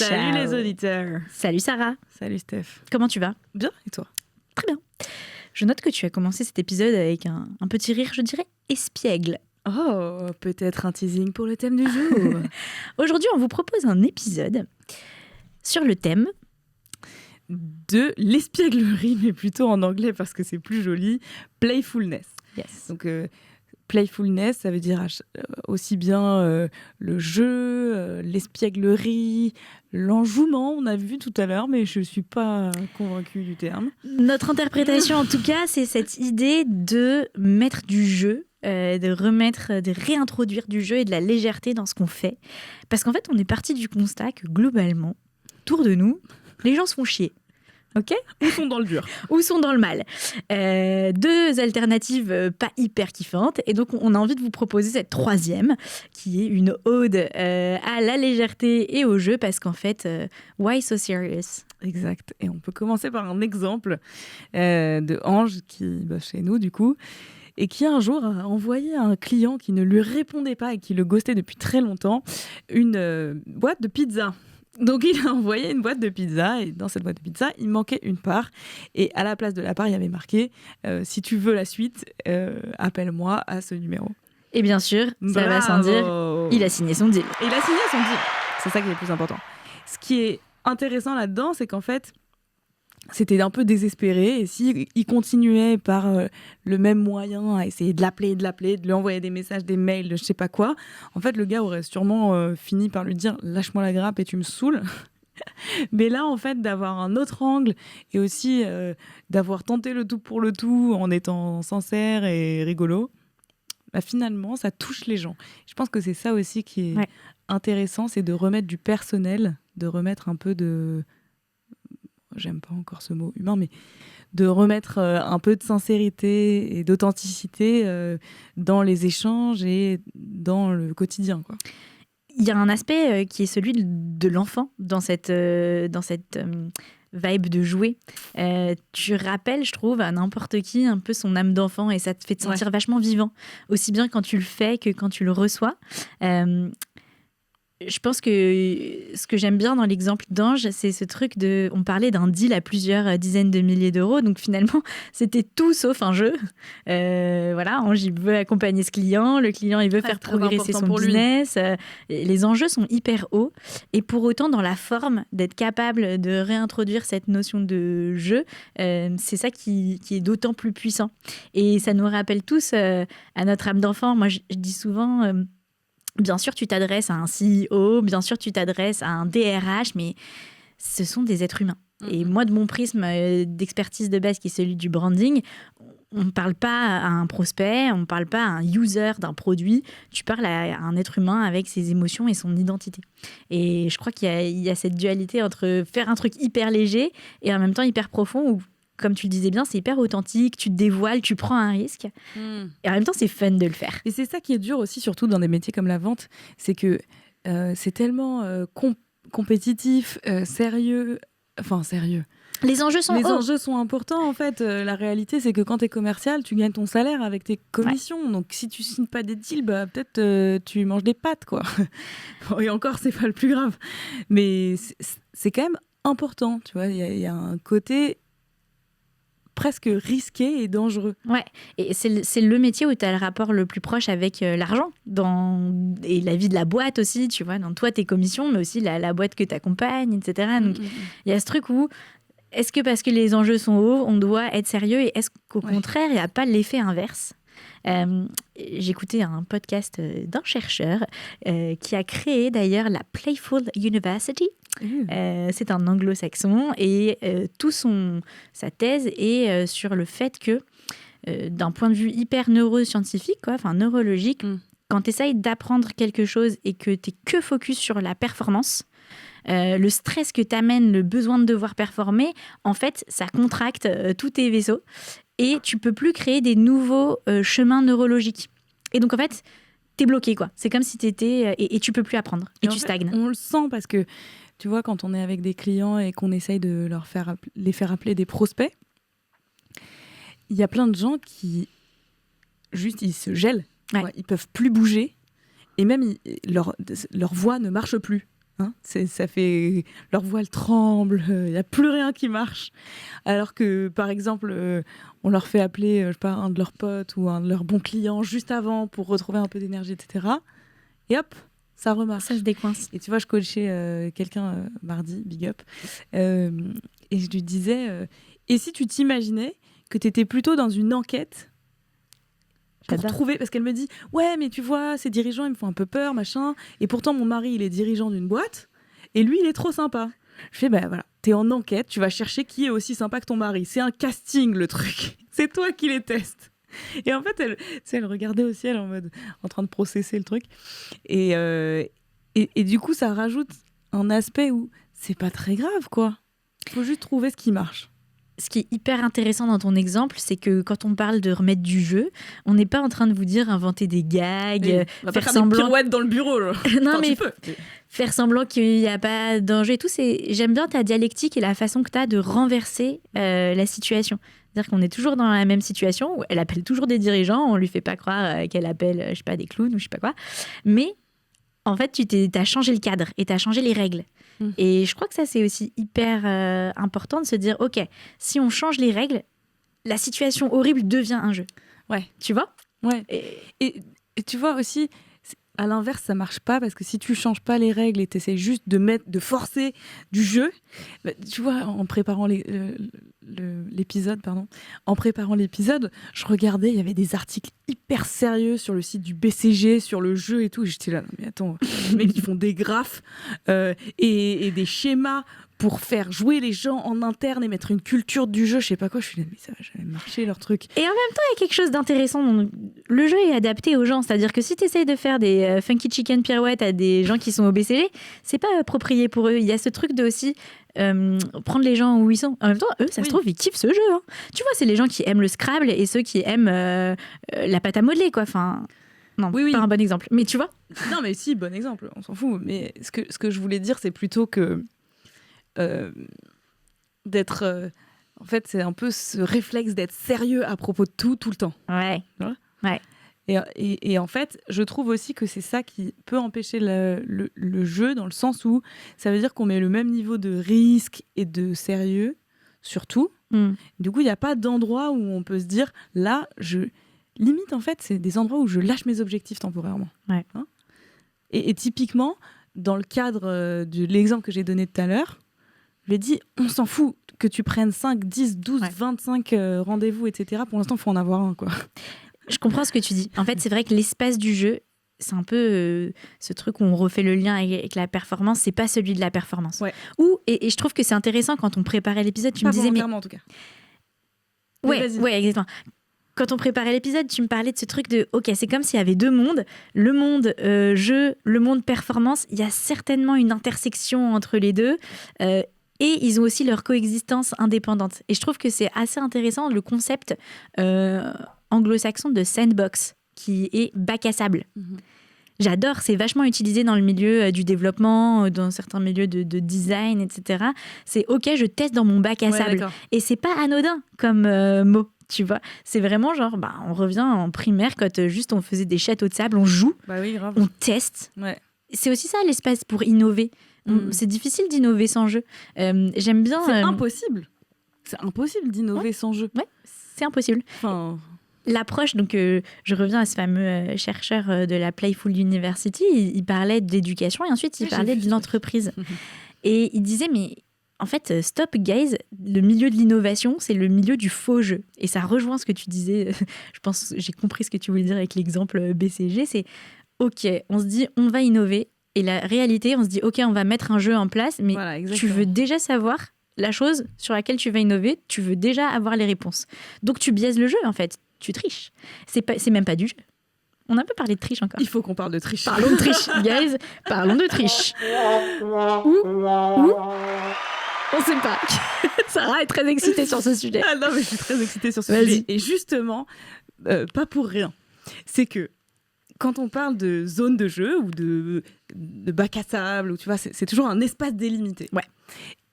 Salut les auditeurs. Salut Sarah. Salut Steph. Comment tu vas? Bien, et toi? Très bien. Je note que tu as commencé cet épisode avec un petit rire, je dirais, espiègle. Oh, peut-être un teasing pour le thème du jour. Aujourd'hui, on vous propose un épisode sur le thème de l'espièglerie, mais plutôt en anglais parce que c'est plus joli, playfulness. Yes. Donc, playfulness, ça veut dire aussi bien le jeu, l'espièglerie, l'enjouement, on a vu tout à l'heure, mais je ne suis pas convaincue du terme. Notre interprétation, en tout cas, c'est cette idée de mettre du jeu, de réintroduire du jeu et de la légèreté dans ce qu'on fait. Parce qu'en fait, on est parti du constat que globalement, autour de nous, les gens se font chier. Ok ? Ou sont dans le dur. Ou sont dans le mal. Deux alternatives pas hyper kiffantes. Et donc, on a envie de vous proposer cette troisième, qui est une ode à la légèreté et au jeu, parce qu'en fait, why so serious ? Exact. Et on peut commencer par un exemple de Ange qui bosse chez nous, du coup, et qui un jour a envoyé à un client qui ne lui répondait pas et qui le ghostait depuis très longtemps, une boîte de pizza. Donc, il a envoyé une boîte de pizza et dans cette boîte de pizza, il manquait une part. Et à la place de la part, il y avait marqué « Si tu veux la suite, appelle-moi à ce numéro ». Et bien sûr, ça va sans dire, il a signé son deal. Et il a signé son deal. C'est ça qui est le plus important. Ce qui est intéressant là-dedans, c'est qu'en fait, c'était un peu désespéré. Et s'il continuait par le même moyen à essayer de l'appeler, de lui envoyer des messages, des mails, je sais pas quoi, en fait, le gars aurait sûrement fini par lui dire « Lâche-moi la grappe et tu me saoules ». Mais là, en fait, d'avoir un autre angle et aussi d'avoir tenté le tout pour le tout en étant sincère et rigolo, bah, finalement, ça touche les gens. Je pense que c'est ça aussi qui est intéressant, c'est de remettre du personnel, de remettre un peu de... J'aime pas encore ce mot humain, mais de remettre un peu de sincérité et d'authenticité dans les échanges et dans le quotidien, quoi. Il y a un aspect qui est celui de l'enfant dans cette vibe de jouer. Tu rappelles, je trouve, à n'importe qui un peu son âme d'enfant et ça te fait te sentir vachement vivant, aussi bien quand tu le fais que quand tu le reçois. Je pense que ce que j'aime bien dans l'exemple d'Ange, c'est ce truc de... On parlait d'un deal à plusieurs dizaines de milliers d'euros, donc finalement, c'était tout sauf un jeu. Voilà, Ange, il veut accompagner ce client, le client, il veut faire progresser son business. Les enjeux sont hyper hauts, et pour autant, dans la forme, d'être capable de réintroduire cette notion de jeu, c'est ça qui est d'autant plus puissant. Et ça nous rappelle tous à notre âme d'enfant. Moi, je dis souvent... Bien sûr, tu t'adresses à un CEO, bien sûr, tu t'adresses à un DRH, mais ce sont des êtres humains. Et moi, de mon prisme d'expertise de base, qui est celui du branding, on ne parle pas à un prospect, on ne parle pas à un user d'un produit, tu parles à un être humain avec ses émotions et son identité. Et je crois qu'il y a cette dualité entre faire un truc hyper léger et en même temps hyper profond, où, comme tu le disais bien, c'est hyper authentique, tu te dévoiles, tu prends un risque. Et en même temps, c'est fun de le faire. Et c'est ça qui est dur aussi, surtout dans des métiers comme la vente, c'est que c'est tellement compétitif, sérieux. Enfin, sérieux. Les enjeux sont hauts. Enjeux sont importants, en fait. La réalité, c'est que quand tu es commercial, tu gagnes ton salaire avec tes commissions. Ouais. Donc, si tu signes pas des deals, bah, peut-être tu manges des pâtes, quoi. Et encore, c'est pas le plus grave. Mais c'est quand même important, tu vois. Il y a un côté... presque risqué et dangereux. Ouais, et c'est le métier où tu as le rapport le plus proche avec l'argent et la vie de la boîte aussi, tu vois, dans toi, tes commissions, mais aussi la boîte que tu accompagnes, etc. Donc, il y a ce truc où, est-ce que parce que les enjeux sont hauts, on doit être sérieux, et est-ce qu'au contraire, il n'y a pas l'effet inverse ? J'écoutais un podcast d'un chercheur qui a créé d'ailleurs la Playful University. C'est un anglo-saxon et toute sa thèse est sur le fait que d'un point de vue hyper neuroscientifique, neurologique, quand tu essayes d'apprendre quelque chose et que tu n'es que focus sur la performance, le stress que t'amène, le besoin de devoir performer, en fait, ça contracte tous tes vaisseaux et tu peux plus créer des nouveaux chemins neurologiques. Et donc, en fait, t'es bloqué, quoi. C'est comme si t'étais... et tu peux plus apprendre. Et tu stagnes. On le sent parce que, tu vois, quand on est avec des clients et qu'on essaye de les faire appeler des prospects, il y a plein de gens qui, juste, ils se gèlent. Ouais. Ils peuvent plus bouger. Et même, leur voix ne marche plus. Hein, ça fait leur voile tremble, il n'y a plus rien qui marche. Alors que, par exemple, on leur fait appeler, je sais pas, un de leurs potes ou un de leurs bons clients juste avant pour retrouver un peu d'énergie, etc. Et hop, ça remarche. Ça se décoince. Et tu vois, je coachais quelqu'un mardi, big up, et je lui disais, et si tu t'imaginais que tu étais plutôt dans une enquête pour trouver, parce qu'elle me dit ouais mais tu vois ces dirigeants ils me font un peu peur machin, et pourtant mon mari il est dirigeant d'une boîte et lui il est trop sympa. Je fais bah voilà, t'es en enquête, tu vas chercher qui est aussi sympa que ton mari, c'est un casting le truc, c'est toi qui les testes. Et en fait elle regardait au ciel en mode en train de processer le truc et du coup ça rajoute un aspect où c'est pas très grave quoi, faut juste trouver ce qui marche. Ce qui est hyper intéressant dans ton exemple, c'est que quand on parle de remettre du jeu, on n'est pas en train de vous dire inventer des gags, faire semblant des pirouettes dans le bureau. non enfin, mais faire semblant qu'il n'y a pas de danger et tout. J'aime bien ta dialectique et la façon que tu as de renverser la situation. C'est-à-dire qu'on est toujours dans la même situation où elle appelle toujours des dirigeants, on lui fait pas croire qu'elle appelle, je sais pas, des clowns ou je sais pas quoi. Mais en fait, tu as changé le cadre et tu as changé les règles. Et je crois que ça, c'est aussi hyper important de se dire, OK, si on change les règles, la situation horrible devient un jeu. Ouais. Tu vois ? Ouais. Et tu vois aussi, à l'inverse, ça marche pas parce que si tu changes pas les règles et tu essaies juste de forcer du jeu, bah, tu vois, en préparant l'épisode, je regardais, il y avait des articles hyper sérieux sur le site du BCG, sur le jeu et tout. Et j'étais là, non mais attends, les mecs ils font des graphes et des schémas pour faire jouer les gens en interne et mettre une culture du jeu, je sais pas quoi. Je suis là, mais ça va jamais marcher leur truc. Et en même temps, il y a quelque chose d'intéressant. Le jeu est adapté aux gens, c'est-à-dire que si tu essayes de faire des funky chicken pirouettes à des gens qui sont au BCG, c'est pas approprié pour eux. Il y a ce truc de aussi prendre les gens où ils sont. En même temps, eux, ça se trouve, ils kiffent ce jeu. Hein. Tu vois, c'est les gens qui aiment le Scrabble et ceux qui aiment la pâte à modeler, quoi. Enfin, non, pas un bon exemple. Mais tu vois. Non, mais si, bon exemple, on s'en fout. Mais ce que je voulais dire, c'est plutôt que d'être... en fait, c'est un peu ce réflexe d'être sérieux à propos de tout le temps. Ouais. Ouais. Et en fait, je trouve aussi que c'est ça qui peut empêcher le jeu, dans le sens où ça veut dire qu'on met le même niveau de risque et de sérieux sur tout. Du coup, il n'y a pas d'endroit où on peut se dire, là, limite, en fait, c'est des endroits où je lâche mes objectifs temporairement. Ouais. Hein, et typiquement, dans le cadre de l'exemple que j'ai donné tout à l'heure, je lui ai dit, on s'en fout que tu prennes 5, 10, 12, 25 rendez-vous, etc. Pour l'instant, il faut en avoir un, quoi. Je comprends ce que tu dis. En fait, c'est vrai que l'espace du jeu, c'est un peu ce truc où on refait le lien avec la performance, c'est pas celui de la performance. Ouais. Et je trouve que c'est intéressant quand on préparait l'épisode, tu me disais... mais en tout cas. Ouais, exactement. Quand on préparait l'épisode, tu me parlais de ce truc de OK, c'est comme s'il y avait deux mondes, le monde jeu, le monde performance. Il y a certainement une intersection entre les deux. Et ils ont aussi leur coexistence indépendante. Et je trouve que c'est assez intéressant, le concept anglo-saxon de sandbox, qui est bac à sable. J'adore, c'est vachement utilisé dans le milieu du développement, dans certains milieux de design, etc. C'est OK, je teste dans mon bac à sable. D'accord. Et c'est pas anodin comme mot, tu vois. C'est vraiment genre, on revient en primaire quand juste on faisait des châteaux de sable, on joue, grave. on teste. Ouais. C'est aussi ça l'espace pour innover. C'est difficile d'innover sans jeu. J'aime bien... C'est impossible. C'est impossible d'innover sans jeu. Ouais, c'est impossible. Enfin... L'approche, donc je reviens à ce fameux chercheur de la Playful University, il parlait d'éducation et ensuite il parlait de l'entreprise. Et il disait, mais en fait, stop guys, le milieu de l'innovation, c'est le milieu du faux jeu. Et ça rejoint ce que tu disais, je pense, j'ai compris ce que tu voulais dire avec l'exemple BCG, c'est OK, on se dit, on va innover. Et la réalité, on se dit, OK, on va mettre un jeu en place, mais tu veux déjà savoir la chose sur laquelle tu vas innover, tu veux déjà avoir les réponses. Donc, tu biaises le jeu, en fait. Tu triches. C'est même pas du jeu. On a un peu parlé de triche encore. Il faut qu'on parle de triche. Parlons de triche, guys. Parlons de triche. Ou on sait pas. Sarah est très excitée sur ce sujet. Ah non, mais je suis très excitée sur ce sujet. Et justement, pas pour rien. C'est que quand on parle de zone de jeu ou de bac à sable, ou tu vois, c'est toujours un espace délimité. Ouais.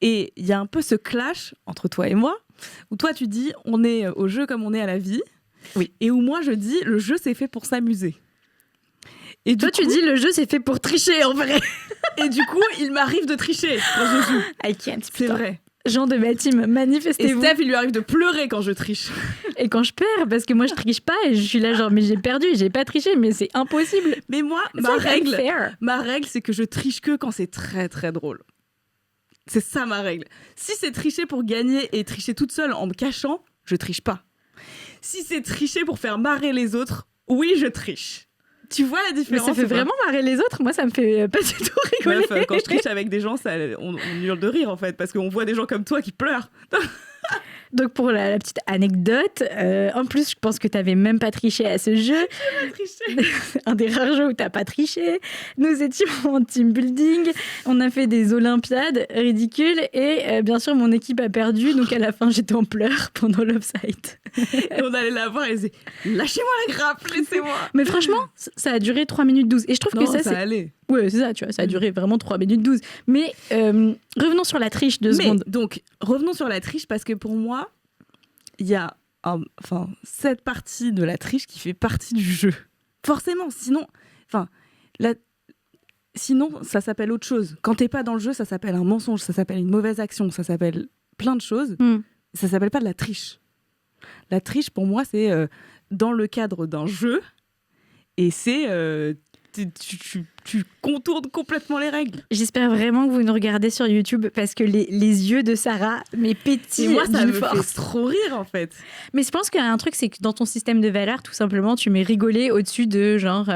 Et il y a un peu ce clash entre toi et moi, où toi tu dis on est au jeu comme on est à la vie, et où moi je dis le jeu c'est fait pour s'amuser. Et toi, tu dis le jeu, c'est fait pour tricher, en vrai. Et du coup, il m'arrive de tricher quand je joue. I can't. C'est vrai. Gens de ma team, Et manifestez-vous. Steph, il lui arrive de pleurer quand je triche. Et quand je perds, parce que moi, je triche pas, et je suis là genre, mais j'ai perdu, j'ai pas triché, mais c'est impossible. Mais moi, ma règle, c'est que je triche que quand c'est très très drôle. C'est ça ma règle. Si c'est tricher pour gagner et tricher toute seule en me cachant, je triche pas. Si c'est tricher pour faire marrer les autres, oui, je triche. Tu vois la différence? Mais ça fait vraiment marrer les autres. Moi, ça me fait pas du tout rigoler. Meuf, quand je triche avec des gens, on hurle de rire en fait, parce qu'on voit des gens comme toi qui pleurent. Donc pour la petite anecdote, en plus je pense que t'avais même pas triché à ce jeu. J'ai pas triché. Un des rares jeux où t'as pas triché. Nous étions en team building, on a fait des olympiades ridicules et bien sûr mon équipe a perdu, donc à la fin j'étais en pleurs pendant l'offside. Et on allait la voir et elle disait « Lâchez-moi la grappe, laissez-moi !» Mais franchement, ça a duré 3 minutes 12. Et je trouve que ça c'est... allait. Ouais, c'est ça, tu vois, ça a duré vraiment 3 minutes 12. Mais revenons sur la triche 2 secondes. Donc, revenons sur la triche parce que pour moi, il y a cette partie de la triche qui fait partie du jeu. Forcément, sinon ça s'appelle autre chose. Quand t'es pas dans le jeu, ça s'appelle un mensonge, ça s'appelle une mauvaise action, ça s'appelle plein de choses. Ça s'appelle pas de la triche. La triche, pour moi, c'est dans le cadre d'un jeu et c'est... Tu contournes complètement les règles. J'espère vraiment que vous nous regardez sur YouTube parce que les yeux de Sarah pétillent. Et moi, ça me force. fait trop rire en fait. Mais je pense qu'il y a un truc, c'est que dans ton système de valeurs, tout simplement, tu mets rigoler au-dessus de genre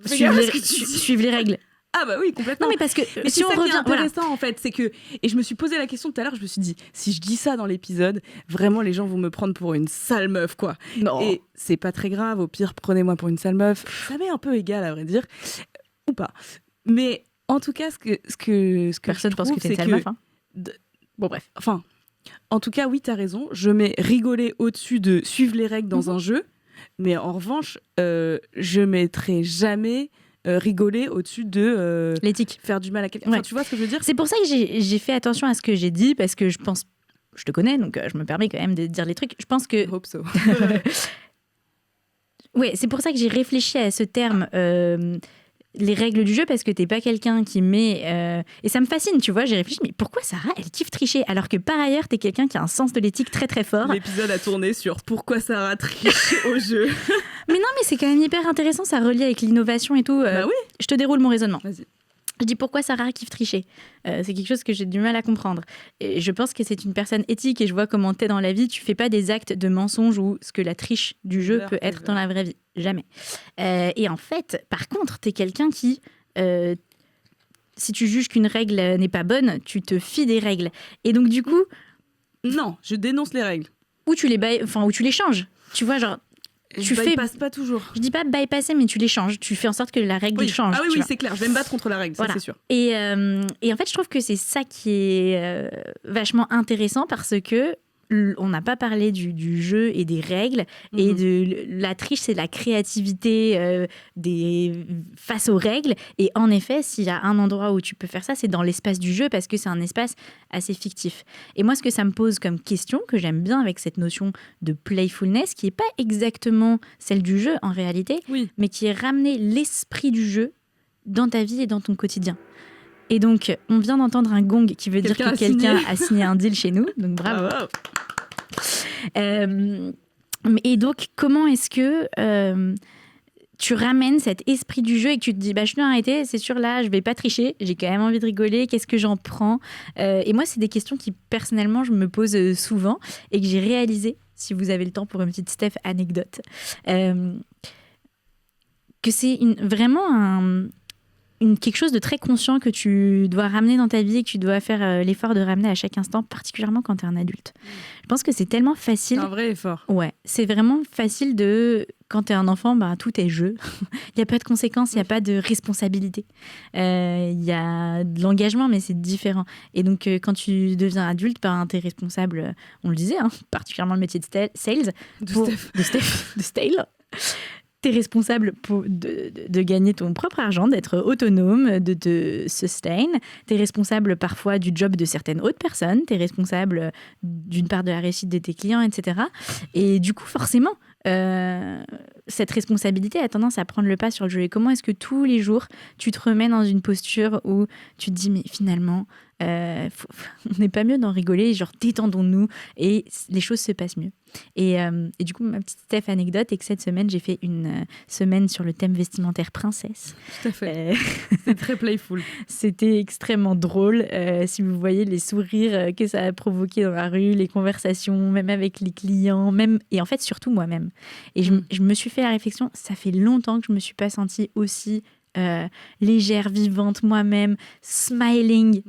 suivre les règles. Ah bah oui, complètement. Non mais parce que mais si on revient, qui est intéressant en fait, c'est que et je me suis posé la question tout à l'heure, je me suis dit si je dis ça dans l'épisode, vraiment les gens vont me prendre pour une sale meuf quoi. Non. Et c'est pas très grave, au pire prenez-moi pour une sale meuf, ça m'est un peu égal à vrai dire ou pas. Mais en tout cas ce que personne pense que t'es une sale meuf hein. Bon bref. Enfin, en tout cas oui, t'as raison, je mets rigoler au-dessus de suivre les règles dans un jeu, mais en revanche, je mettrai jamais rigoler au-dessus de l'éthique, faire du mal à quelqu'un. Enfin, tu vois ce que je veux dire? C'est pour ça que j'ai fait attention à ce que j'ai dit parce que je te connais donc je me permets quand même de dire les trucs. Je pense que hope so. Ouais, c'est pour ça que j'ai réfléchi à ce terme les règles du jeu parce que t'es pas quelqu'un qui met et ça me fascine, tu vois, j'ai réfléchi mais pourquoi Sarah elle kiffe tricher alors que par ailleurs t'es quelqu'un qui a un sens de l'éthique très très fort. L'épisode a tourné sur pourquoi Sarah triche au jeu. Mais non, mais c'est quand même hyper intéressant, ça relie avec l'innovation et tout. Bah oui. Je te déroule mon raisonnement. Vas-y. Je dis pourquoi Sarah kiffe tricher. C'est quelque chose que j'ai du mal à comprendre. Et je pense que c'est une personne éthique et je vois comment t'es dans la vie. Tu fais pas des actes de mensonge ou ce que la triche du jeu peut être dans la vraie vie. Jamais. Et en fait, par contre, t'es quelqu'un qui... si tu juges qu'une règle n'est pas bonne, tu te fies des règles. Et donc du coup... Non, je dénonce les règles. Ou tu les changes. Tu vois, genre... Je bypasse pas toujours. Je dis pas bypasser, mais tu les changes. Tu fais en sorte que la règle change. Ah oui, c'est clair. Je vais me battre contre la règle, voilà. Ça c'est sûr. Et en fait, je trouve que c'est ça qui est vachement intéressant parce que on n'a pas parlé du jeu et des règles et de la triche, c'est la créativité face aux règles. Et en effet, s'il y a un endroit où tu peux faire ça, c'est dans l'espace du jeu parce que c'est un espace assez fictif. Et moi, ce que ça me pose comme question, que j'aime bien avec cette notion de playfulness, qui n'est pas exactement celle du jeu en réalité, mais qui est ramener l'esprit du jeu dans ta vie et dans ton quotidien. Et donc, on vient d'entendre un gong qui veut dire que quelqu'un a signé un deal chez nous. Donc, bravo. Et donc, comment est-ce que tu ramènes cet esprit du jeu et que tu te dis, je dois arrêter, c'est sûr, là, je vais pas tricher, j'ai quand même envie de rigoler, qu'est-ce que j'en prends? Et moi, c'est des questions qui, personnellement, je me pose souvent et que j'ai réalisé, si vous avez le temps pour une petite Steph anecdote, que c'est vraiment quelque chose de très conscient que tu dois ramener dans ta vie et que tu dois faire l'effort de ramener à chaque instant, particulièrement quand tu es un adulte. Je pense que c'est tellement facile. C'est un vrai effort. Ouais, c'est vraiment facile quand tu es un enfant, tout est jeu. Il n'y a pas de conséquences, il n'y a pas de responsabilité. Il y a de l'engagement, mais c'est différent. Et donc, quand tu deviens adulte, tu es responsable, on le disait, particulièrement le métier de sales. De Stale. Tu es responsable de gagner ton propre argent, d'être autonome, de te sustain. Tu es responsable parfois du job de certaines autres personnes. Tu es responsable d'une part de la réussite de tes clients, etc. Et du coup, forcément, cette responsabilité a tendance à prendre le pas sur le jeu. Et comment est-ce que tous les jours, tu te remets dans une posture où tu te dis, mais finalement, on n'est pas mieux d'en rigoler, genre détendons-nous et les choses se passent mieux. Et du coup, ma petite Steph anecdote est que cette semaine, j'ai fait une semaine sur le thème vestimentaire princesse. Tout à fait. C'était très playful. C'était extrêmement drôle. Si vous voyez les sourires que ça a provoqué dans la rue, les conversations, même avec les clients, et en fait, surtout moi-même. Et je me suis fait la réflexion, ça fait longtemps que je ne me suis pas sentie aussi légère, vivante moi-même, smiling,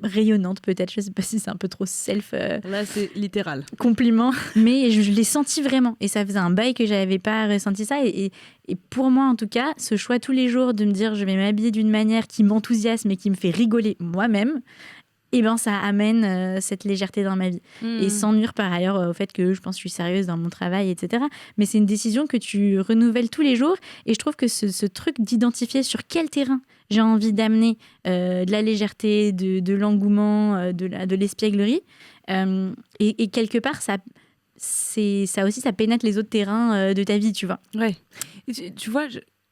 rayonnante peut-être. Je ne sais pas si c'est un peu trop Là, c'est littéral. Compliment, mais je l'ai senti vraiment. Et ça faisait un bail que je n'avais pas ressenti ça. Et pour moi, en tout cas, ce choix tous les jours de me dire je vais m'habiller d'une manière qui m'enthousiasme et qui me fait rigoler moi-même, et ben ça amène cette légèreté dans ma vie. Et sans nuire par ailleurs au fait que je pense que je suis sérieuse dans mon travail, etc. Mais c'est une décision que tu renouvelles tous les jours. Et je trouve que ce truc d'identifier sur quel terrain j'ai envie d'amener de la légèreté, de l'engouement, de l'espièglerie. Et quelque part, ça aussi, ça pénètre les autres terrains de ta vie, tu vois. Ouais. Et tu vois,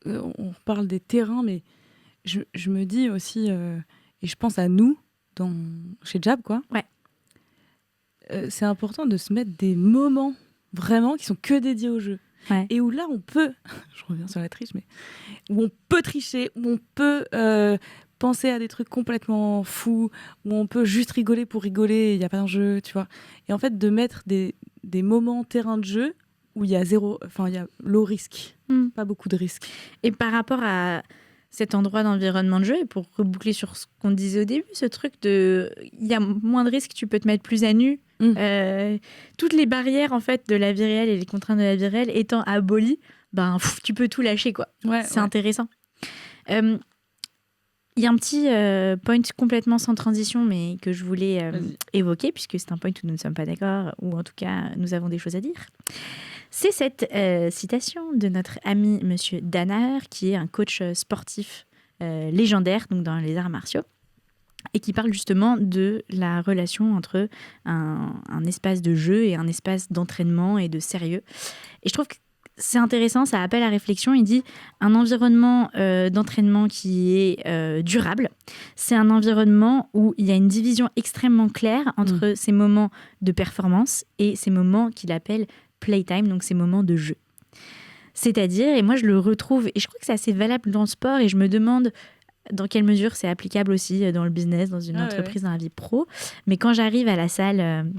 on parle des terrains, mais je me dis aussi, et je pense à nous, chez Jab, quoi. Ouais. C'est important de se mettre des moments vraiment qui sont que dédiés au jeu. Ouais. Et où là, on peut, je reviens sur la triche, mais où on peut tricher, où on peut penser à des trucs complètement fous, où on peut juste rigoler pour rigoler, il n'y a pas d'enjeu, tu vois. Et en fait, de mettre des moments terrain de jeu où il y a il y a low risque, pas beaucoup de risques. Et par rapport à cet endroit d'environnement de jeu, et pour reboucler sur ce qu'on disait au début, ce truc de il y a moins de risques, tu peux te mettre plus à nu. Toutes les barrières en fait de la vie réelle et les contraintes de la vie réelle étant abolies, tu peux tout lâcher, quoi. Ouais, c'est intéressant. Il y a un petit point complètement sans transition, mais que je voulais évoquer, puisque c'est un point où nous ne sommes pas d'accord, ou en tout cas nous avons des choses à dire. C'est cette citation de notre ami Monsieur Danaher, qui est un coach sportif légendaire donc dans les arts martiaux, et qui parle justement de la relation entre un espace de jeu et un espace d'entraînement et de sérieux. Et je trouve que c'est intéressant, ça appelle à réflexion. Il dit un environnement d'entraînement qui est durable, c'est un environnement où il y a une division extrêmement claire entre ces moments de performance et ces moments qu'il appelle playtime, donc ces moments de jeu. C'est-à-dire, et moi je le retrouve, et je crois que c'est assez valable dans le sport, et je me demande dans quelle mesure c'est applicable aussi dans le business, dans une entreprise, dans la vie pro. Mais quand j'arrive à la salle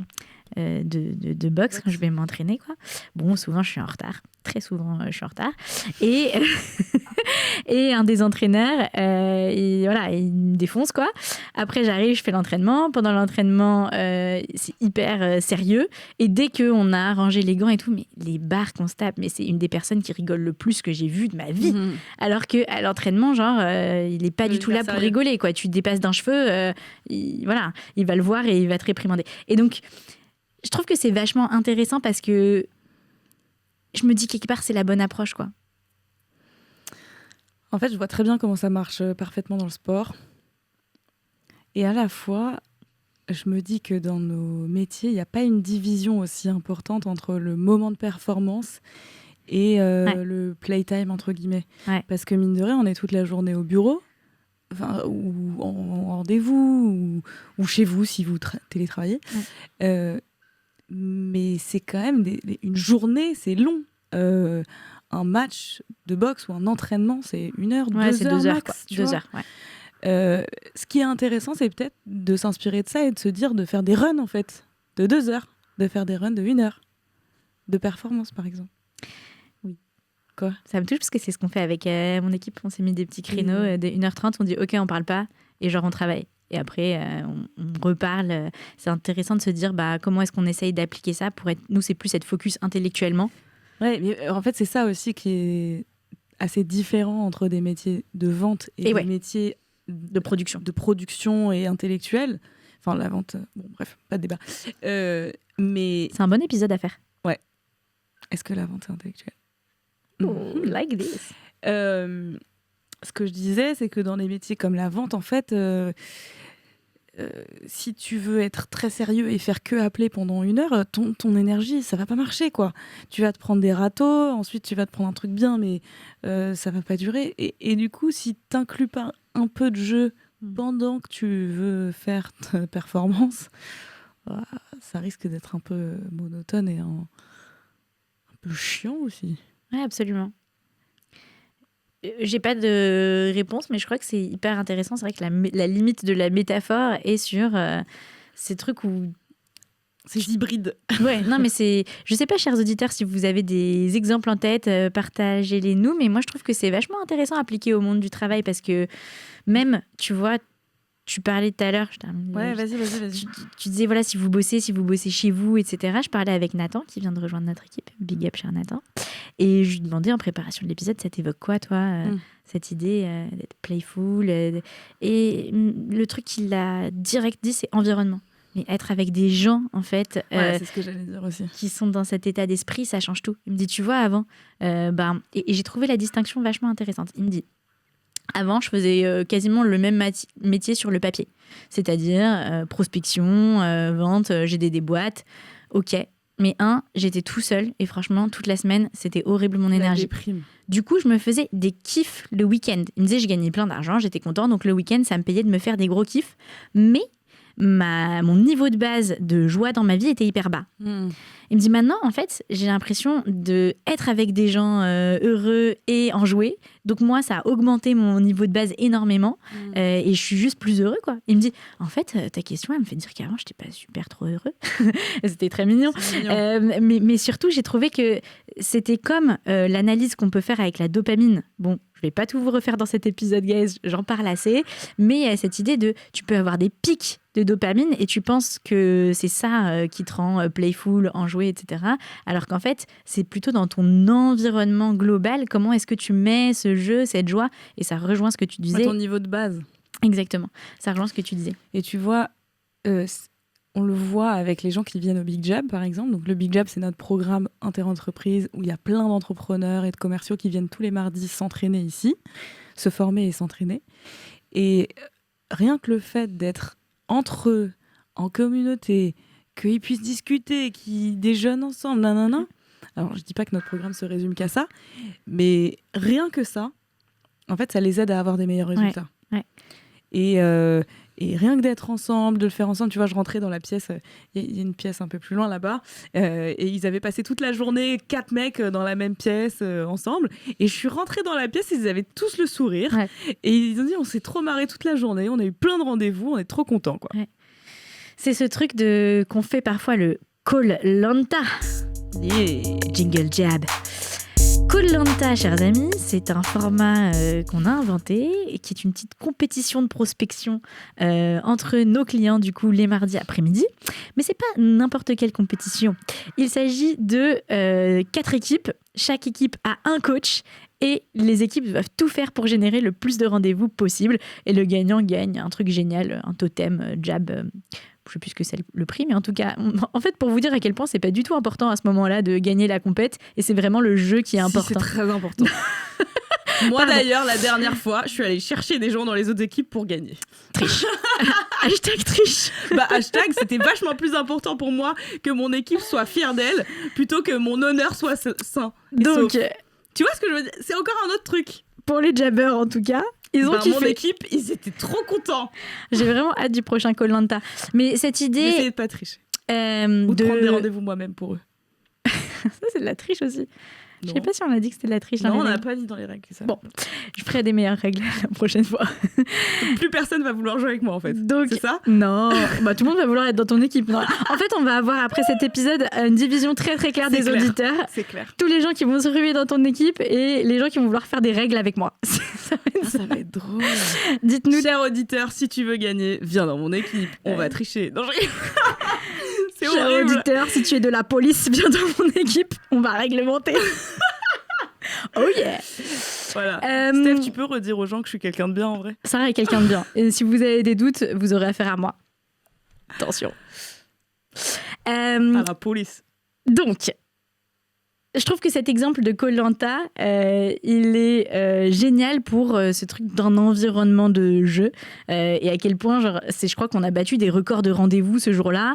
de boxe, quand je vais m'entraîner, quoi, bon, souvent je suis en retard. Très souvent, je suis en retard. Et, et un des entraîneurs, il me défonce, quoi. Après, j'arrive, je fais l'entraînement. Pendant l'entraînement, c'est hyper sérieux. Et dès qu'on a rangé les gants et tout, mais les barres qu'on se tape, mais c'est une des personnes qui rigole le plus que j'ai vu de ma vie. Alors qu'à l'entraînement, genre, il n'est pas du tout là pour rigoler, quoi. Tu te dépasses d'un cheveu, il va le voir et il va te réprimander. Et donc, je trouve que c'est vachement intéressant parce que je me dis quelque part c'est la bonne approche, quoi. En fait, je vois très bien comment ça marche parfaitement dans le sport. Et à la fois, je me dis que dans nos métiers, il n'y a pas une division aussi importante entre le moment de performance et le playtime, entre guillemets. Ouais. Parce que mine de rien, on est toute la journée au bureau, ou en rendez-vous, ou chez vous si vous télétravaillez. Ouais. Mais c'est quand même une journée, c'est long. Un match de boxe ou un entraînement, c'est 1 heure, 2 heures max. 2 heures, ouais. Ce qui est intéressant, c'est peut-être de s'inspirer de ça et de se dire de faire des runs, en fait, de 2 heures, de faire des runs de 1 heure, de performance, par exemple. Oui. Quoi ? Ça me touche parce que c'est ce qu'on fait avec mon équipe. On s'est mis des petits créneaux de 1h30, on dit OK, on parle pas, et genre on travaille. Et après, on reparle. C'est intéressant de se dire comment est-ce qu'on essaye d'appliquer ça pour être... Nous, c'est plus être focus intellectuellement. Ouais, mais en fait, c'est ça aussi qui est assez différent entre des métiers de vente et des métiers de production et intellectuels. Enfin, la vente, bon, bref, pas de débat. Mais... C'est un bon épisode à faire. Ouais. Est-ce que la vente est intellectuelle ? Oh, like this. Ce que je disais, c'est que dans les métiers comme la vente, en fait, si tu veux être très sérieux et faire que appeler pendant 1 heure, ton énergie, ça va pas marcher, quoi. Tu vas te prendre des râteaux, ensuite tu vas te prendre un truc bien, mais ça va pas durer. Et du coup, si t'inclus pas un peu de jeu pendant que tu veux faire ta performance, ça risque d'être un peu monotone et un peu chiant aussi. Ouais, absolument. J'ai pas de réponse, mais je crois que c'est hyper intéressant. C'est vrai que la limite de la métaphore est sur ces trucs où... C'est hybride. Ouais, non, mais c'est... Je sais pas, chers auditeurs, si vous avez des exemples en tête, partagez-les nous. Mais moi, je trouve que c'est vachement intéressant à appliquer au monde du travail parce que même, tu vois, tu parlais tout à l'heure... Ouais, vas-y. Tu disais, voilà, si vous bossez chez vous, etc. Je parlais avec Nathan, qui vient de rejoindre notre équipe. Big up, cher Nathan. Et je lui demandais en préparation de l'épisode, ça t'évoque quoi, toi, cette idée d'être playful Et le truc qu'il a direct dit, c'est environnement. Mais être avec des gens, en fait, c'est ce que j'allais dire aussi, qui sont dans cet état d'esprit, ça change tout. Il me dit, tu vois, avant, et j'ai trouvé la distinction vachement intéressante. Il me dit, avant, je faisais quasiment le même métier sur le papier. C'est-à-dire prospection, vente, GD des boîtes. Ok. Mais j'étais tout seul et franchement, toute la semaine, c'était horrible mon énergie. Du coup, je me faisais des kiffs le week-end. Il me disait, je gagnais plein d'argent, j'étais content. Donc le week-end, ça me payait de me faire des gros kiffs. Mais mon niveau de base de joie dans ma vie était hyper bas. Il me dit maintenant, en fait, j'ai l'impression d'être avec des gens heureux et enjoués. Donc moi, ça a augmenté mon niveau de base énormément et je suis juste plus heureux, quoi. Il me dit, en fait, ta question, elle me fait dire qu'avant, je n'étais pas super trop heureux. C'était très mignon. Mais surtout, j'ai trouvé que c'était comme l'analyse qu'on peut faire avec la dopamine. Bon, je vais pas tout vous refaire dans cet épisode, guys, j'en parle assez. Mais il y a cette idée tu peux avoir des pics de dopamine et tu penses que c'est ça qui te rend playful, enjoué, etc. Alors qu'en fait, c'est plutôt dans ton environnement global, comment est-ce que tu mets ce jeu, cette joie, et ça rejoint ce que tu disais. Ton niveau de base. Exactement, ça rejoint ce que tu disais. Et tu vois, on le voit avec les gens qui viennent au Big Jab, par exemple. Donc le Big Jab, c'est notre programme inter-entreprise où il y a plein d'entrepreneurs et de commerciaux qui viennent tous les mardis s'entraîner ici, se former et s'entraîner. Et rien que le fait d'être entre eux, en communauté, qu'ils puissent discuter, qu'ils déjeunent ensemble, nanana. Alors, je dis pas que notre programme se résume qu'à ça, mais rien que ça, en fait, ça les aide à avoir des meilleurs résultats. Ouais. Et rien que d'être ensemble, de le faire ensemble, tu vois, je rentrais dans la pièce, il y a une pièce un peu plus loin là-bas, et ils avaient passé toute la journée, 4 mecs dans la même pièce ensemble, et je suis rentrée dans la pièce, ils avaient tous le sourire, et ils ont dit, on s'est trop marré toute la journée, on a eu plein de rendez-vous, on est trop contents, quoi. Ouais. C'est ce truc qu'on fait parfois le Koh-Lanta. Jingle jab. Koh-Lanta, chers amis, c'est un format qu'on a inventé et qui est une petite compétition de prospection entre nos clients, du coup, les mardis après-midi. Mais c'est pas n'importe quelle compétition. Il s'agit de 4 équipes. Chaque équipe a un coach et les équipes doivent tout faire pour générer le plus de rendez-vous possible. Et le gagnant gagne un truc génial, un totem jab. Je ne sais plus ce que c'est le prix, mais en tout cas, en fait, pour vous dire à quel point c'est pas du tout important à ce moment-là de gagner la compète, et c'est vraiment le jeu qui est important. C'est très important. Moi d'ailleurs, la dernière fois, je suis allée chercher des gens dans les autres équipes pour gagner. Triche. Hashtag triche. Hashtag, c'était vachement plus important pour moi que mon équipe soit fière d'elle, plutôt que mon honneur soit sain. Donc, tu vois ce que je veux dire ? C'est encore un autre truc. Pour les jabbers, en tout cas. Ils ont kiffé. Mon équipe, ils étaient trop contents. J'ai vraiment hâte du prochain Koh-Lanta. Mais cette idée... D'essayer de pas tricher. Ou de prendre des rendez-vous moi-même pour eux. Ça, c'est de la triche aussi. Je sais pas si on a dit que c'était de la triche. Non, on n'a pas dit dans les règles. Ça. Bon, je ferai des meilleures règles la prochaine fois. Plus personne va vouloir jouer avec moi, en fait. Donc, c'est ça ? Non. Tout le monde va vouloir être dans ton équipe. Non. En fait, on va avoir, après cet épisode, une division très très claire des auditeurs. C'est clair. Tous les gens qui vont se ruer dans ton équipe et les gens qui vont vouloir faire des règles avec moi. Ça va être drôle. Dites-nous. Cher auditeur, si tu veux gagner, viens dans mon équipe. On va tricher. Non, c'est horrible. Cher auditeur, si tu es de la police, viens dans mon équipe. On va réglementer. Oh yeah. Voilà. Steph, tu peux redire aux gens que je suis quelqu'un de bien en vrai ? Sarah est quelqu'un de bien. Et si vous avez des doutes, vous aurez affaire à moi. Attention. À la police. Donc, je trouve que cet exemple de Koh-Lanta, il est génial pour ce truc d'un environnement de jeu et à quel point, je crois qu'on a battu des records de rendez-vous ce jour-là.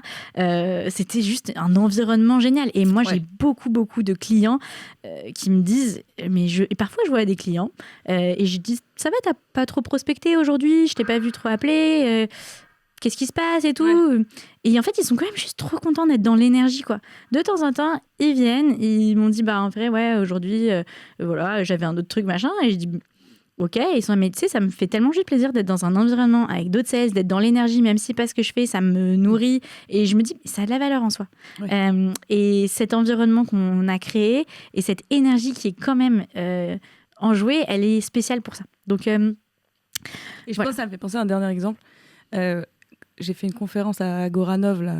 C'était juste un environnement génial. Et moi, j'ai beaucoup de clients qui me disent, et parfois je vois des clients et je dis, ça va, t'as pas trop prospecté aujourd'hui, je t'ai pas vu trop appeler. Qu'est-ce qui se passe et tout. Et en fait, ils sont quand même juste trop contents d'être dans l'énergie, quoi. De temps en temps, ils viennent, ils m'ont dit, en vrai, ouais, aujourd'hui, voilà, j'avais un autre truc, machin. Et je dis, ok, ils sont, mais tu sais, ça me fait tellement juste plaisir d'être dans un environnement avec d'autres sales, d'être dans l'énergie, même si pas ce que je fais, ça me nourrit. Et je me dis, ça a de la valeur en soi. Et cet environnement qu'on a créé et cette énergie qui est quand même enjouée, elle est spéciale pour ça. Donc, et je pense que ça me fait penser à un dernier exemple. J'ai fait une conférence à Goranov là,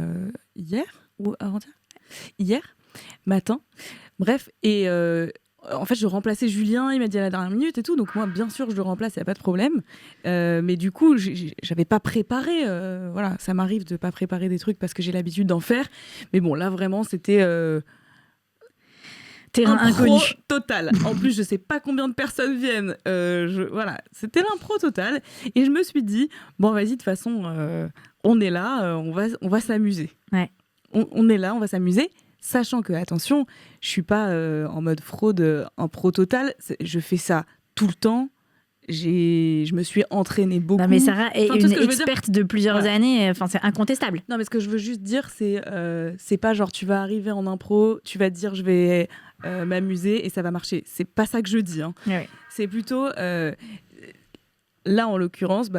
hier ou avant-hier, hier matin. Bref, et en fait, je remplaçais Julien. Il m'a dit à la dernière minute et tout. Donc moi, bien sûr, je le remplace, il n'y a pas de problème. Mais du coup, j'avais pas préparé. Voilà, ça m'arrive de pas préparer des trucs parce que j'ai l'habitude d'en faire. Mais bon, là vraiment, c'était terrain inconnu total. En plus, je sais pas combien de personnes viennent. Voilà, c'était l'impro total. Et je me suis dit, bon, vas-y, de toute façon, on est là, on va s'amuser. Ouais. On est là, on va s'amuser. Sachant que, attention, je suis pas en mode fraude, en pro total. Je fais ça tout le temps. Je me suis entraînée beaucoup. Non, mais Sarah est une experte de plusieurs années. Enfin, c'est incontestable. Non, mais ce que je veux juste dire, c'est pas genre tu vas arriver en impro, tu vas te dire je vais m'amuser et ça va marcher. C'est pas ça que je dis. Hein. Ouais. C'est plutôt là en l'occurrence,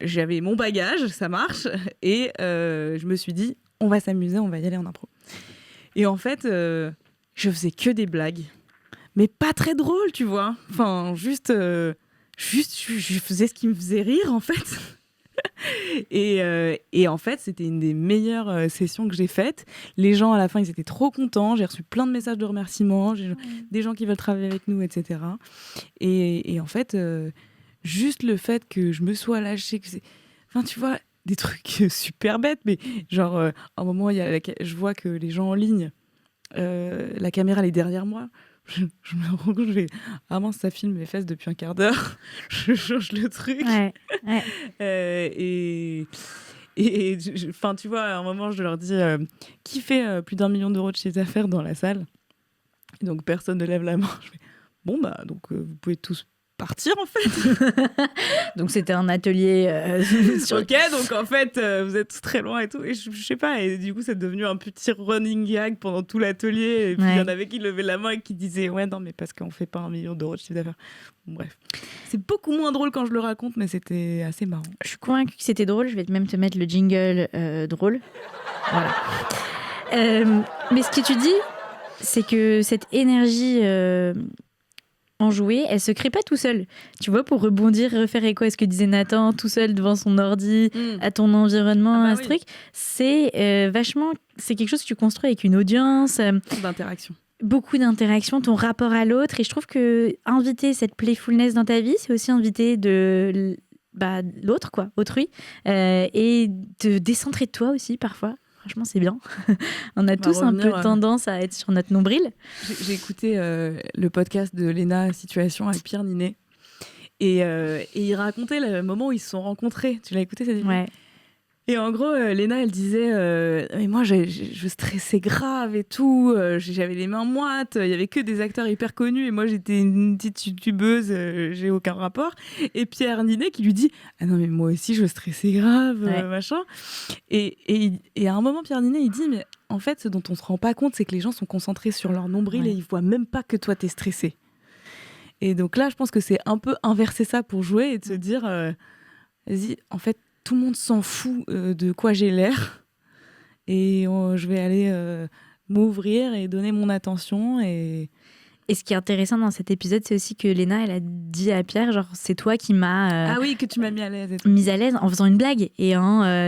j'avais mon bagage, ça marche, et je me suis dit on va s'amuser, on va y aller en impro. Et en fait, je faisais que des blagues, mais pas très drôles, tu vois. Enfin, juste je faisais ce qui me faisait rire, en fait. Et en fait, c'était une des meilleures sessions que j'ai faites. Les gens, à la fin, ils étaient trop contents. J'ai reçu plein de messages de remerciements, des gens qui veulent travailler avec nous, etc. Et en fait, juste le fait que je me sois lâchée, enfin, tu vois, des trucs super bêtes, mais genre, à un moment, je vois que les gens en ligne, la caméra, elle est derrière moi. Je me rends compte, je fais ah mince, ça filme mes fesses depuis un quart d'heure. Je change le truc. Et enfin, tu vois, à un moment, je leur dis qui fait plus d'1 million d'euros de chiffre d'affaires dans la salle. Et donc personne ne lève la main. Je fais bon donc vous pouvez tous partir en fait. Donc c'était un atelier Ok, donc en fait vous êtes très loin et tout, et je sais pas, et du coup c'est devenu un petit running gag pendant tout l'atelier, et puis il y en avait qui levaient la main et qui disaient ouais non mais parce qu'on fait pas 1 million d'euros de chiffre d'affaires. Bon, bref, c'est beaucoup moins drôle quand je le raconte, mais c'était assez marrant. Je suis convaincue que c'était drôle, je vais même te mettre le jingle drôle. Voilà. Mais ce que tu dis, c'est que cette énergie enjouée, elle se crée pas tout seul. Tu vois, pour rebondir, refaire écho à ce que disait Nathan, tout seul devant son ordi, à ton environnement, à ce truc, c'est vachement, c'est quelque chose que tu construis avec une audience. D'interaction. Beaucoup d'interactions, ton rapport à l'autre. Et je trouve que inviter cette playfulness dans ta vie, c'est aussi inviter l'autre, quoi, autrui, et te décentrer de toi aussi parfois. Franchement, c'est bien. On a tous un peu tendance à être sur notre nombril. J'ai écouté le podcast de Léna Situation avec Pierre Ninet. Et il racontait le moment où ils se sont rencontrés. Tu l'as écouté, cette vidéo ? Ouais. Et en gros, Léna, elle disait mais moi, je stressais grave et tout. J'avais les mains moites. Il y avait que des acteurs hyper connus. Et moi, j'étais une petite youtubeuse. J'ai aucun rapport. Et Pierre Ninet qui lui dit ah non, mais moi aussi, je stressais grave, machin. Et à un moment, Pierre Ninet, il dit mais en fait, ce dont on se rend pas compte, c'est que les gens sont concentrés sur leur nombril et ils voient même pas que toi, t'es stressé. Et donc là, je pense que c'est un peu inverser ça pour jouer et de se dire vas-y, en fait, tout le monde s'en fout de quoi j'ai l'air et je vais aller m'ouvrir et donner mon attention. Et ce qui est intéressant dans cet épisode, c'est aussi que Léna, elle a dit à Pierre, genre, c'est toi qui m'as... ah oui, que tu m'as mis à l'aise. Mise à l'aise en faisant une blague et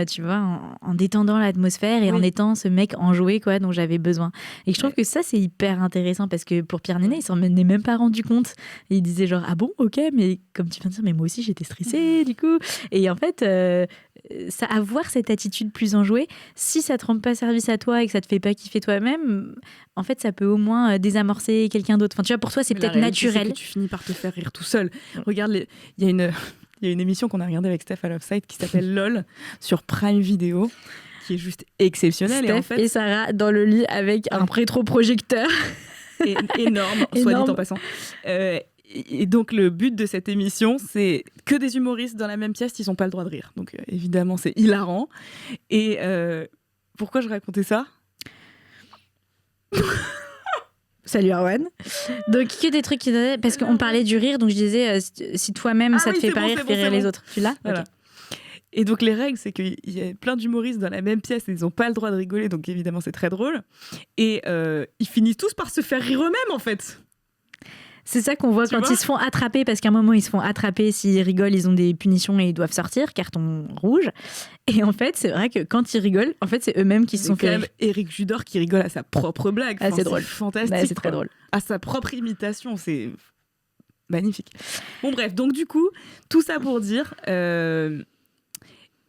tu vois, en détendant l'atmosphère et en étant ce mec enjoué, quoi, dont j'avais besoin. Et je trouve que ça, c'est hyper intéressant parce que pour Pierre Ninet, il s'en est même pas rendu compte. Et il disait genre, ah bon, ok, mais comme tu viens de dire, mais moi aussi, j'étais stressée, du coup. Et en fait, avoir cette attitude plus enjouée, si ça te rend pas service à toi et que ça te fait pas kiffer toi-même, en fait, ça peut au moins désamorcer quelqu'un d'autre. Enfin, tu vois, pour toi, c'est Mais peut-être la réalité, naturel. c'est que tu finis par te faire rire tout seul. Regarde, il y a une émission qu'on a regardée avec Steph à Loveside qui s'appelle LOL sur Prime Video, qui est juste exceptionnelle. Steph et en fait, et Sarah dans le lit avec un rétroprojecteur. énorme, soit dit en passant. Et donc le but de cette émission, c'est que des humoristes dans la même pièce, ils n'ont pas le droit de rire. Donc évidemment, c'est hilarant. Et pourquoi je racontais ça ? Salut Arwan. Donc que des trucs parce qu'on parlait du rire, donc je disais si toi-même ça te fait pas rire, fais rire les autres. Tu l'as ? Voilà. Okay. Et donc les règles, c'est qu'il y a plein d'humoristes dans la même pièce et ils n'ont pas le droit de rigoler, donc évidemment c'est très drôle. Et ils finissent tous par se faire rire eux-mêmes en fait. C'est ça qu'on voit quand ils se font attraper, parce qu'à un moment, ils se font attraper, s'ils rigolent, ils ont des punitions et ils doivent sortir, carton rouge. Et en fait, c'est vrai que quand ils rigolent, en fait, c'est eux-mêmes qui se sont fait rire. Éric Judor qui rigole à sa propre blague. Ah, c'est drôle. Fantastique. Bah, c'est très drôle. À sa propre imitation, c'est magnifique. Bon bref, donc du coup, tout ça pour dire...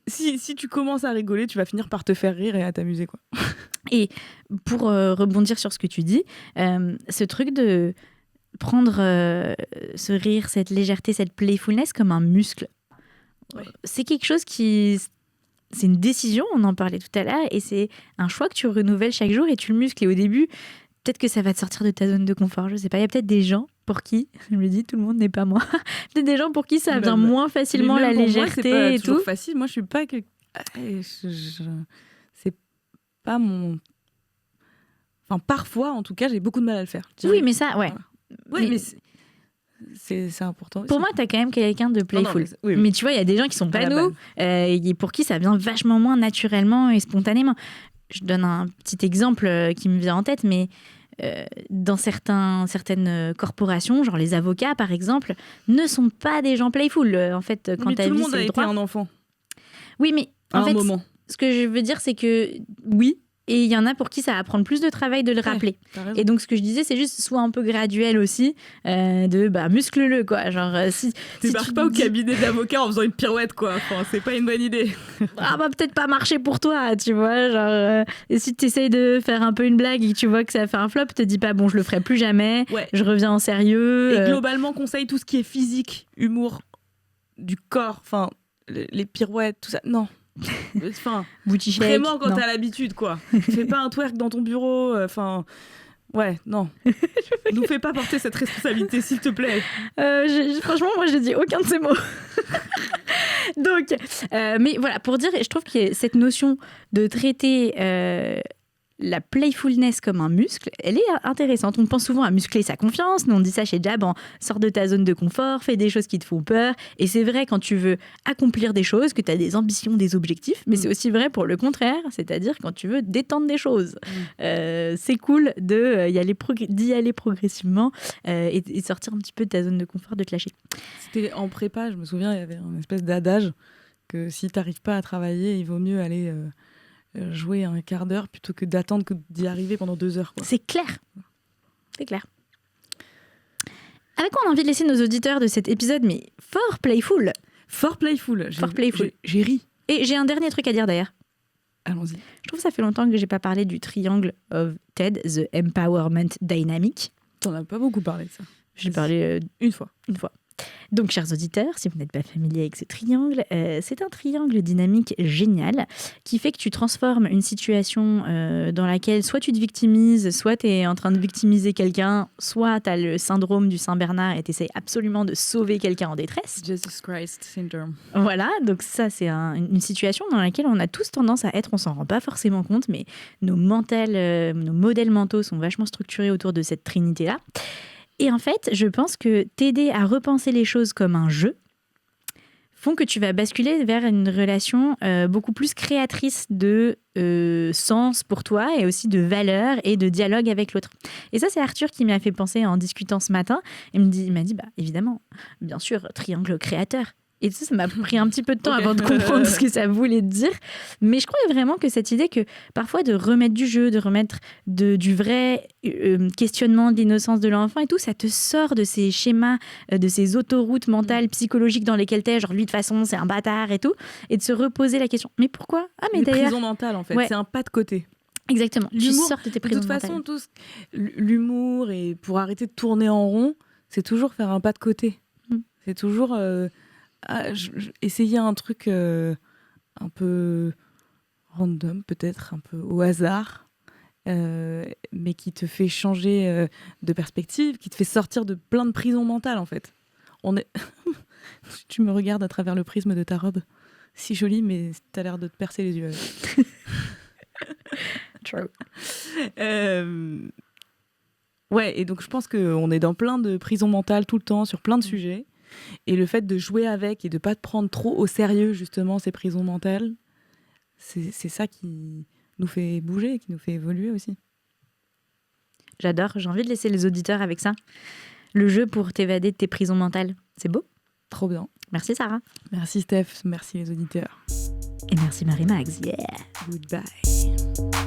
Si tu commences à rigoler, tu vas finir par te faire rire et à t'amuser, quoi. Et pour rebondir sur ce que tu dis, ce truc de... prendre ce rire, cette légèreté, cette playfulness comme un muscle. Ouais. C'est quelque chose qui... C'est une décision, on en parlait tout à l'heure, et c'est un choix que tu renouvelles chaque jour et tu le muscles. Et au début, peut-être que ça va te sortir de ta zone de confort, je sais pas. Il y a peut-être des gens pour qui, je me dis, tout le monde n'est pas moi, peut-être des gens pour qui ça vient moins facilement la légèreté moi, c'est pas et toujours tout. Facile. Moi, je suis pas... C'est pas mon... Enfin, parfois, en tout cas, j'ai beaucoup de mal à le faire. Oui, mais ça, ouais. Voilà. Oui, mais c'est important. Pour moi, t'as quand même quelqu'un de playful. Oui. Mais tu vois, il y a des gens qui sont pas nous, et pour qui ça vient vachement moins naturellement et spontanément. Je donne un petit exemple qui me vient en tête, mais dans certaines corporations, genre les avocats par exemple, ne sont pas des gens playful. En fait, quand ta vie, c'est le droit. Tout le monde a été un enfant. Oui, mais en fait, moment. Ce que je veux dire, c'est que oui. Et il y en a pour qui ça va prendre plus de travail de le rappeler. Et donc, ce que je disais, c'est juste soit un peu graduel aussi, muscle-le, quoi. Genre, si débarque pas au cabinet d'avocat en faisant une pirouette, quoi. Enfin, c'est pas une bonne idée. Peut-être pas marcher pour toi, tu vois. Genre, et si tu essayes de faire un peu une blague et que tu vois que ça fait un flop, te dis pas, bon, je le ferai plus jamais, je reviens en sérieux. Et globalement, conseille tout ce qui est physique, humour, du corps, enfin, les pirouettes, tout ça. Non. Enfin, booty shake, vraiment quand t'as l'habitude, quoi. Fais pas un twerk dans ton bureau, enfin... Ouais, non. Nous fais pas porter cette responsabilité, s'il te plaît. Franchement, moi, j'ai dit aucun de ces mots. Donc, mais voilà, pour dire, je trouve que cette notion de traiter la playfulness comme un muscle, elle est intéressante. On pense souvent à muscler sa confiance. Nous, on dit ça chez Jab, sors de ta zone de confort, fais des choses qui te font peur. Et c'est vrai quand tu veux accomplir des choses, que tu as des ambitions, des objectifs, mais c'est aussi vrai pour le contraire, c'est-à-dire quand tu veux détendre des choses. C'est cool d'y aller progressivement et sortir un petit peu de ta zone de confort, de te lâcher. C'était en prépa, je me souviens, il y avait une espèce d'adage que si tu n'arrives pas à travailler, il vaut mieux aller... jouer un quart d'heure plutôt que d'attendre d'y arriver pendant 2 heures, quoi. C'est clair. C'est clair. Avec quoi on a envie de laisser nos auditeurs de cet épisode, mais fort playful. Fort playful. J'ai ri. Et j'ai un dernier truc à dire d'ailleurs. Allons-y. Je trouve que ça fait longtemps que j'ai pas parlé du triangle of TED, The Empowerment Dynamic. T'en as pas beaucoup parlé de ça. J'ai parlé une fois. Donc, chers auditeurs, si vous n'êtes pas familiers avec ce triangle, c'est un triangle dynamique génial qui fait que tu transformes une situation dans laquelle soit tu te victimises, soit tu es en train de victimiser quelqu'un, soit tu as le syndrome du Saint-Bernard et tu essaies absolument de sauver quelqu'un en détresse. Jesus Christ syndrome. Voilà, donc ça, c'est une situation dans laquelle on a tous tendance à être, on s'en rend pas forcément compte, mais nos modèles mentaux sont vachement structurés autour de cette trinité-là. Et en fait, je pense que t'aider à repenser les choses comme un jeu font que tu vas basculer vers une relation beaucoup plus créatrice de sens pour toi et aussi de valeur et de dialogue avec l'autre. Et ça, c'est Arthur qui m'a fait penser en discutant ce matin. Il m'a dit, évidemment, bien sûr, triangle créateur. Et ça m'a pris un petit peu de temps Ok. avant de comprendre ce que ça voulait dire. Mais je crois vraiment que cette idée que parfois de remettre du jeu, de remettre du vrai questionnement de l'innocence de l'enfant et tout, ça te sort de ces schémas, de ces autoroutes mentales, psychologiques dans lesquelles t'es, genre lui de toute façon c'est un bâtard et tout, et de se reposer la question, mais pourquoi ? Ah mais Des d'ailleurs, prisons mentales, en fait. Ouais. C'est un pas de côté. exactement, tu L'humour, sors de tes De prisons toute façon, mentales. l'humour, et pour arrêter de tourner en rond, c'est toujours faire un pas de côté. Mm. C'est toujours essayer un truc un peu random, peut-être, un peu au hasard, mais qui te fait changer de perspective, qui te fait sortir de plein de prisons mentales, en fait. On est... Tu me regardes à travers le prisme de ta robe. Si jolie, mais t'as l'air de te percer les yeux. True. Ouais, et donc je pense qu'on est dans plein de prisons mentales tout le temps, sur plein de sujets. Et le fait de jouer avec et de pas te prendre trop au sérieux, justement, ces prisons mentales, c'est ça qui nous fait bouger, qui nous fait évoluer aussi. J'adore, j'ai envie de laisser les auditeurs avec ça. Le jeu pour t'évader de tes prisons mentales, c'est beau. Trop bien. Merci Sarah. Merci Steph, merci les auditeurs. Et merci Marie-Max. Yeah. Goodbye.